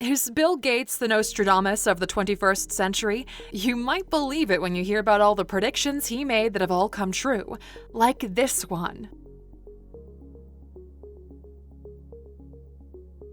Is Bill Gates the Nostradamus of the 21st century? You might believe it when you hear about all the predictions he made that have all come true, like this one.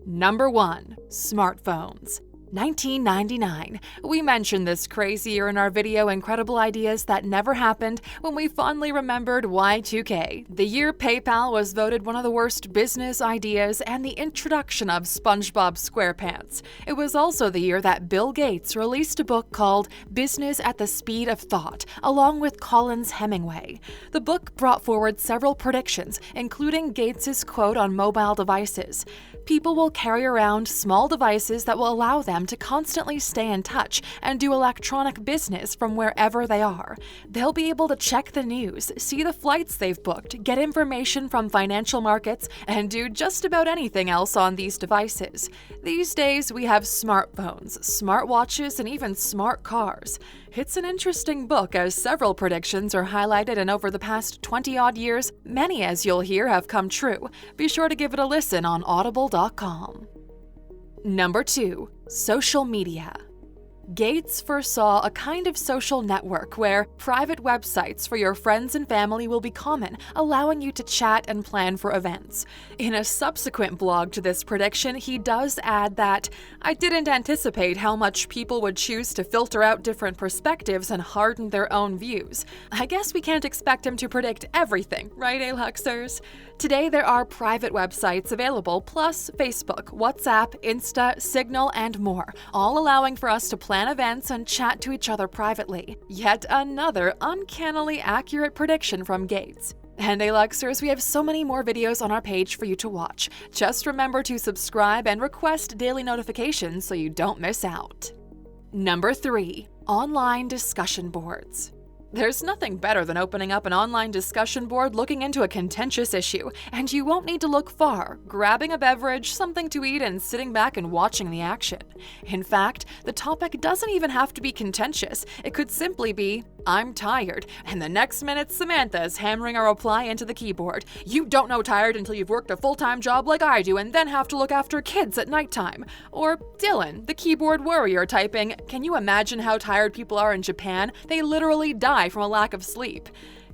Number 1. Smartphones. 1999. We mentioned this crazy year in our video Incredible Ideas That Never Happened when we fondly remembered Y2K, the year PayPal was voted one of the worst business ideas and the introduction of SpongeBob SquarePants. It was also the year that Bill Gates released a book called Business at the Speed of Thought, along with Collins Hemingway. The book brought forward several predictions, including Gates's quote on mobile devices. People will carry around small devices that will allow them to constantly stay in touch and do electronic business from wherever they are. They'll be able to check the news, see the flights they've booked, get information from financial markets, and do just about anything else on these devices. These days, we have smartphones, smartwatches, and even smart cars. It's an interesting book as several predictions are highlighted, and over the past 20-odd years, many, as you'll hear, have come true. Be sure to give it a listen on audible.com. Number 2. Social media. Gates foresaw a kind of social network where private websites for your friends and family will be common, allowing you to chat and plan for events. In a subsequent blog to this prediction, he does add that, "I didn't anticipate how much people would choose to filter out different perspectives and harden their own views." I guess we can't expect him to predict everything, right, Aluxers? Today, there are private websites available, plus Facebook, WhatsApp, Insta, Signal, and more, all allowing for us to plan events and chat to each other privately. Yet another uncannily accurate prediction from Gates. And Aluxers, we have so many more videos on our page for you to watch. Just remember to subscribe and request daily notifications so you don't miss out. Number 3. Online discussion boards. There's nothing better than opening up an online discussion board looking into a contentious issue, and you won't need to look far, grabbing a beverage, something to eat, and sitting back and watching the action. In fact, the topic doesn't even have to be contentious. It could simply be, "I'm tired," and the next minute Samantha is hammering a reply into the keyboard. "You don't know tired until you've worked a full-time job like I do and then have to look after kids at nighttime." Or Dylan, the keyboard warrior, typing, "Can you imagine how tired people are in Japan? They literally die from a lack of sleep."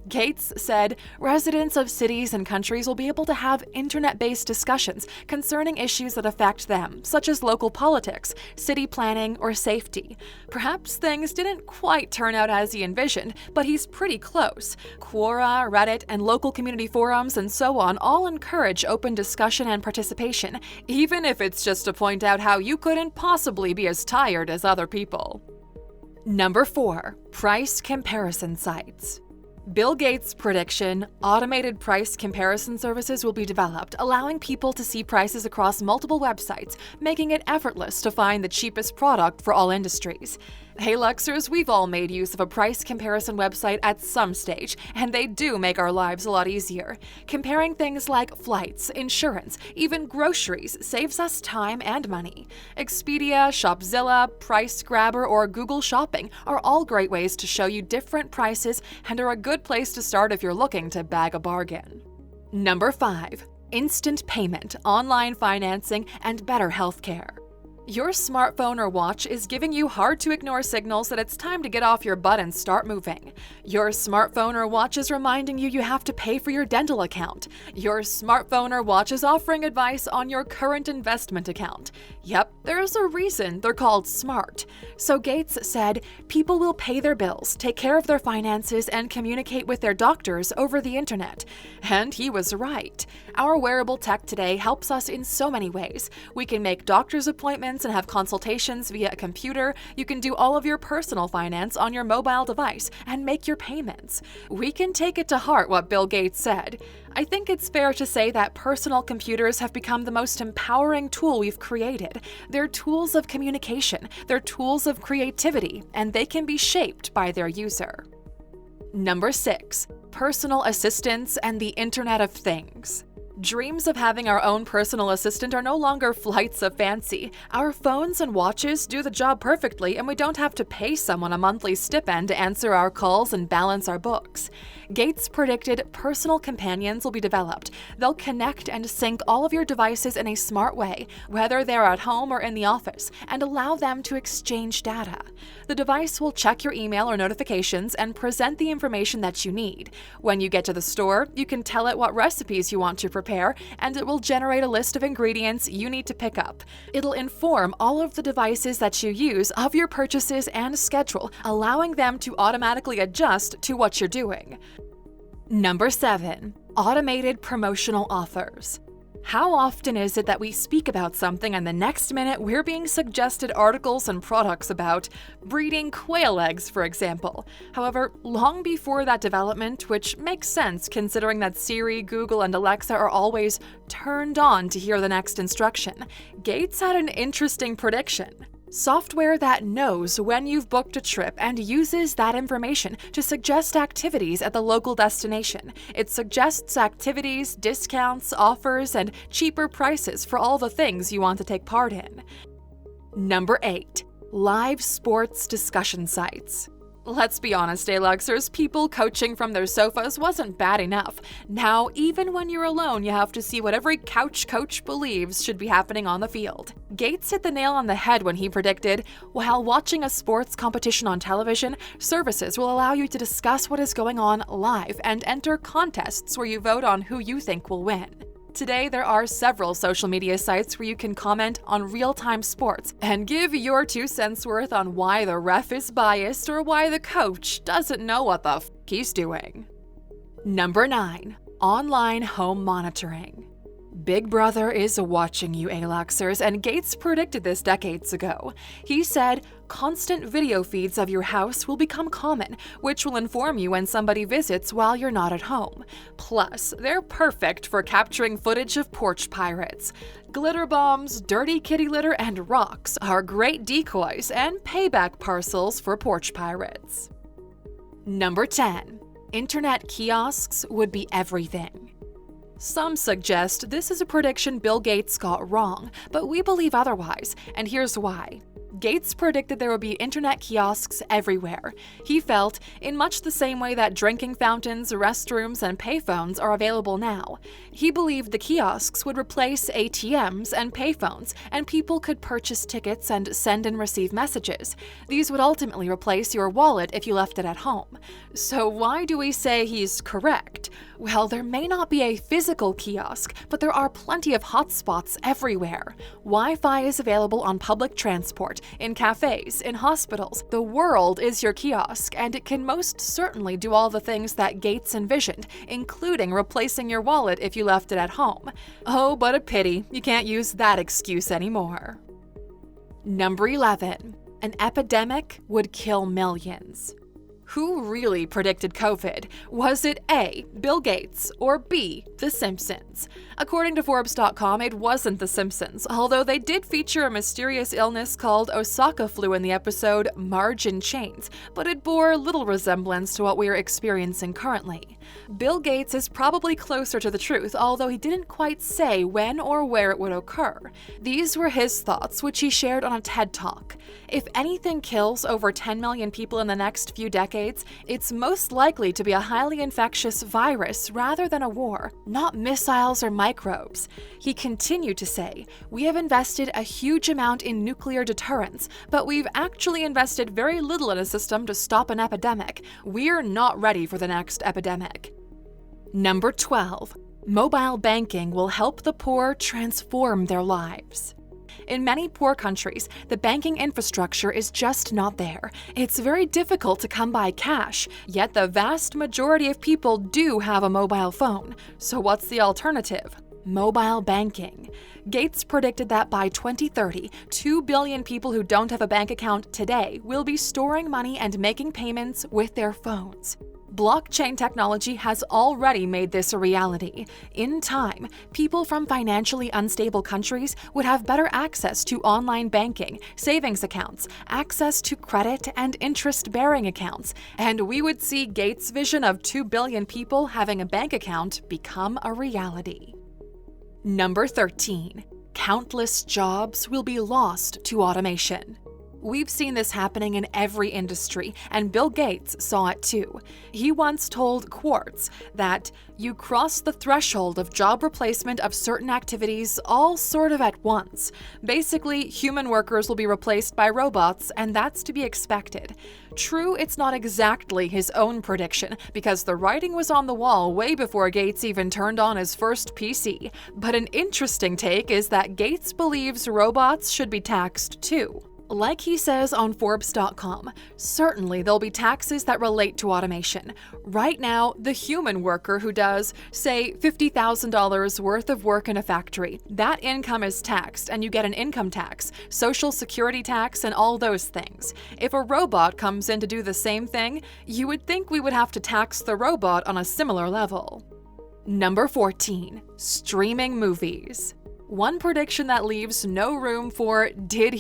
Gates said, residents of cities and countries will be able to have internet-based discussions concerning issues that affect them, such as local politics, city planning, or safety. Perhaps things didn't quite turn out as he envisioned, but he's pretty close. Quora, Reddit, and local community forums and so on all encourage open discussion and participation, even if it's just to point out how you couldn't possibly be as tired as other people. Number 4. Price comparison sites. Bill Gates' prediction, automated price comparison services will be developed, allowing people to see prices across multiple websites, making it effortless to find the cheapest product for all industries. Hey Luxers, we've all made use of a price comparison website at some stage, and they do make our lives a lot easier. Comparing things like flights, insurance, even groceries saves us time and money. Expedia, Shopzilla, PriceGrabber, or Google Shopping are all great ways to show you different prices and are a good place to start if you're looking to bag a bargain. Number 5. Instant payment, online financing, and better healthcare. Your smartphone or watch is giving you hard-to-ignore signals that it's time to get off your butt and start moving. Your smartphone or watch is reminding you have to pay for your dental account. Your smartphone or watch is offering advice on your current investment account. Yep, there's a reason they're called smart. So Gates said, people will pay their bills, take care of their finances, and communicate with their doctors over the internet. And he was right. Our wearable tech today helps us in so many ways. We can make doctor's appointments and have consultations via a computer. You can do all of your personal finance on your mobile device and make your payments. We can take it to heart what Bill Gates said. I think it's fair to say that personal computers have become the most empowering tool we've created. They're tools of communication, they're tools of creativity, and they can be shaped by their user. Number 6. Personal assistants and the Internet of Things. Dreams of having our own personal assistant are no longer flights of fancy. Our phones and watches do the job perfectly, and we don't have to pay someone a monthly stipend to answer our calls and balance our books. Gates predicted personal companions will be developed. They'll connect and sync all of your devices in a smart way, whether they're at home or in the office, and allow them to exchange data. The device will check your email or notifications and present the information that you need. When you get to the store, you can tell it what recipes you want to prepare, and it will generate a list of ingredients you need to pick up. It'll inform all of the devices that you use of your purchases and schedule, allowing them to automatically adjust to what you're doing. Number 7. Automated promotional offers. How often is it that we speak about something and the next minute we're being suggested articles and products about breeding quail eggs, for example? However, long before that development, which makes sense considering that Siri, Google, and Alexa are always turned on to hear the next instruction, Gates had an interesting prediction. Software that knows when you've booked a trip and uses that information to suggest activities at the local destination. It suggests activities, discounts, offers, and cheaper prices for all the things you want to take part in. Number 8. Live sports discussion sites. Let's be honest, Aluxers, people coaching from their sofas wasn't bad enough. Now, even when you're alone, you have to see what every couch coach believes should be happening on the field. Gates hit the nail on the head when he predicted, while watching a sports competition on television, services will allow you to discuss what is going on live and enter contests where you vote on who you think will win. Today, there are several social media sites where you can comment on real-time sports and give your 2 cents worth on why the ref is biased or why the coach doesn't know what the f he's doing. Number 9. Online home monitoring. Big Brother is watching you, Aluxers, and Gates predicted this decades ago. He said, constant video feeds of your house will become common, which will inform you when somebody visits while you're not at home. Plus, they're perfect for capturing footage of porch pirates. Glitter bombs, dirty kitty litter, and rocks are great decoys and payback parcels for porch pirates. Number 10. Internet kiosks would be everything. Some suggest this is a prediction Bill Gates got wrong, but we believe otherwise, and here's why. Gates predicted there would be internet kiosks everywhere. He felt, in much the same way that drinking fountains, restrooms, and payphones are available now. He believed the kiosks would replace ATMs and payphones, and people could purchase tickets and send and receive messages. These would ultimately replace your wallet if you left it at home. So why do we say he's correct? Well, there may not be a physical kiosk, but there are plenty of hotspots everywhere. Wi-Fi is available on public transport, in cafes, in hospitals. The world is your kiosk, and it can most certainly do all the things that Gates envisioned, including replacing your wallet if you left it at home. Oh, but a pity, you can't use that excuse anymore. Number 11. An epidemic would kill millions. Who really predicted COVID? Was it A, Bill Gates, or B, The Simpsons? According to Forbes.com, it wasn't The Simpsons, although they did feature a mysterious illness called Osaka flu in the episode Marge in Chains, but it bore little resemblance to what we are experiencing currently. Bill Gates is probably closer to the truth, although he didn't quite say when or where it would occur. These were his thoughts, which he shared on a TED Talk. If anything kills over 10 million people in the next few decades, it's most likely to be a highly infectious virus rather than a war, not missiles or microbes. He continued to say, "We have invested a huge amount in nuclear deterrence, but we've actually invested very little in a system to stop an epidemic. We're not ready for the next epidemic." Number 12. Mobile banking will help the poor transform their lives. In many poor countries, the banking infrastructure is just not there. It's very difficult to come by cash, yet the vast majority of people do have a mobile phone. So what's the alternative? Mobile banking. Gates predicted that by 2030, 2 billion people who don't have a bank account today will be storing money and making payments with their phones. Blockchain technology has already made this a reality. In time, people from financially unstable countries would have better access to online banking, savings accounts, access to credit and interest-bearing accounts, and we would see Gates' vision of 2 billion people having a bank account become a reality. Number 13. Countless jobs will be lost to automation. We've seen this happening in every industry, and Bill Gates saw it too. He once told Quartz that you cross the threshold of job replacement of certain activities all sort of at once. Basically, human workers will be replaced by robots, and that's to be expected. True, it's not exactly his own prediction, because the writing was on the wall way before Gates even turned on his first PC. But an interesting take is that Gates believes robots should be taxed too. Like he says on Forbes.com, certainly there'll be taxes that relate to automation. Right now, the human worker who does, say, $50,000 worth of work in a factory, that income is taxed and you get an income tax, social security tax, and all those things. If a robot comes in to do the same thing, you would think we would have to tax the robot on a similar level. Number 14. Streaming movies. One prediction that leaves no room for didn't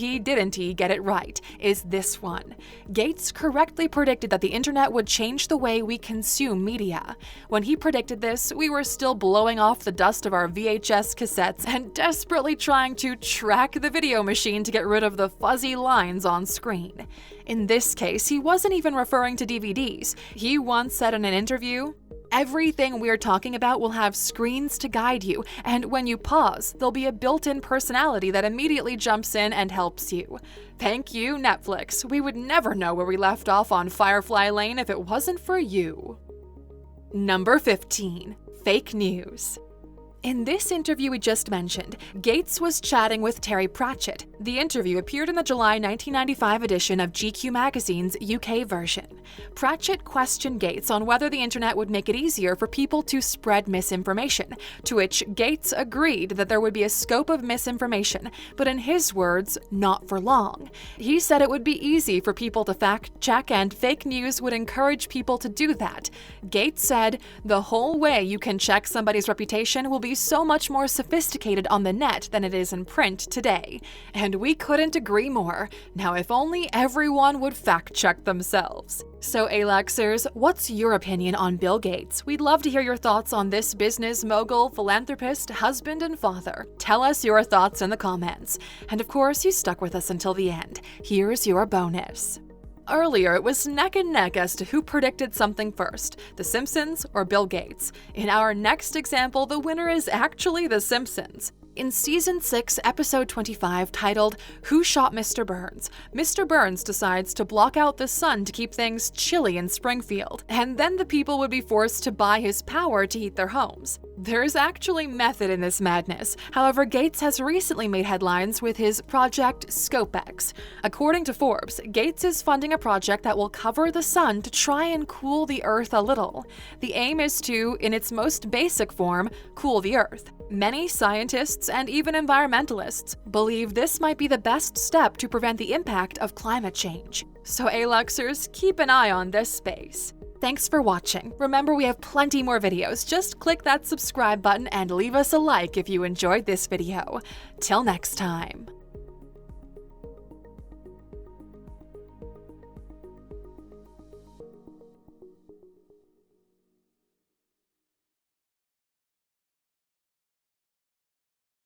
he get it right is this one. Gates correctly predicted that the internet would change the way we consume media. When he predicted this, we were still blowing off the dust of our VHS cassettes and desperately trying to track the video machine to get rid of the fuzzy lines on screen. In this case, he wasn't even referring to DVDs. He once said in an interview, "Everything we're talking about will have screens to guide you, and when you pause, there'll be a built-in personality that immediately jumps in and helps you. Thank you, Netflix. We would never know where we left off on Firefly Lane if it wasn't for you." Number 15. Fake news. In this interview we just mentioned, Gates was chatting with Terry Pratchett. The interview appeared in the July 1995 edition of GQ magazine's UK version. Pratchett questioned Gates on whether the internet would make it easier for people to spread misinformation, to which Gates agreed that there would be a scope of misinformation, but in his words, not for long. He said it would be easy for people to fact-check and fake news would encourage people to do that. Gates said, "The whole way you can check somebody's reputation will be so much more sophisticated on the net than it is in print today." And we couldn't agree more. Now, if only everyone would fact-check themselves. So, Alexers, what's your opinion on Bill Gates? We'd love to hear your thoughts on this business mogul, philanthropist, husband, and father. Tell us your thoughts in the comments. And of course, you stuck with us until the end. Here's your bonus. Earlier, it was neck and neck as to who predicted something first, The Simpsons or Bill Gates. In our next example, the winner is actually The Simpsons. In Season 6, Episode 25, titled Who Shot Mr. Burns?, Mr. Burns decides to block out the sun to keep things chilly in Springfield, and then the people would be forced to buy his power to heat their homes. There's actually method in this madness. However, Gates has recently made headlines with his Project ScopeX. According to Forbes, Gates is funding a project that will cover the sun to try and cool the Earth a little. The aim is to, in its most basic form, cool the Earth. Many scientists and even environmentalists believe this might be the best step to prevent the impact of climate change. So Aluxers, keep an eye on this space. Thanks for watching. Remember, we have plenty more videos. Just click that subscribe button and leave us a like if you enjoyed this video. Till next time.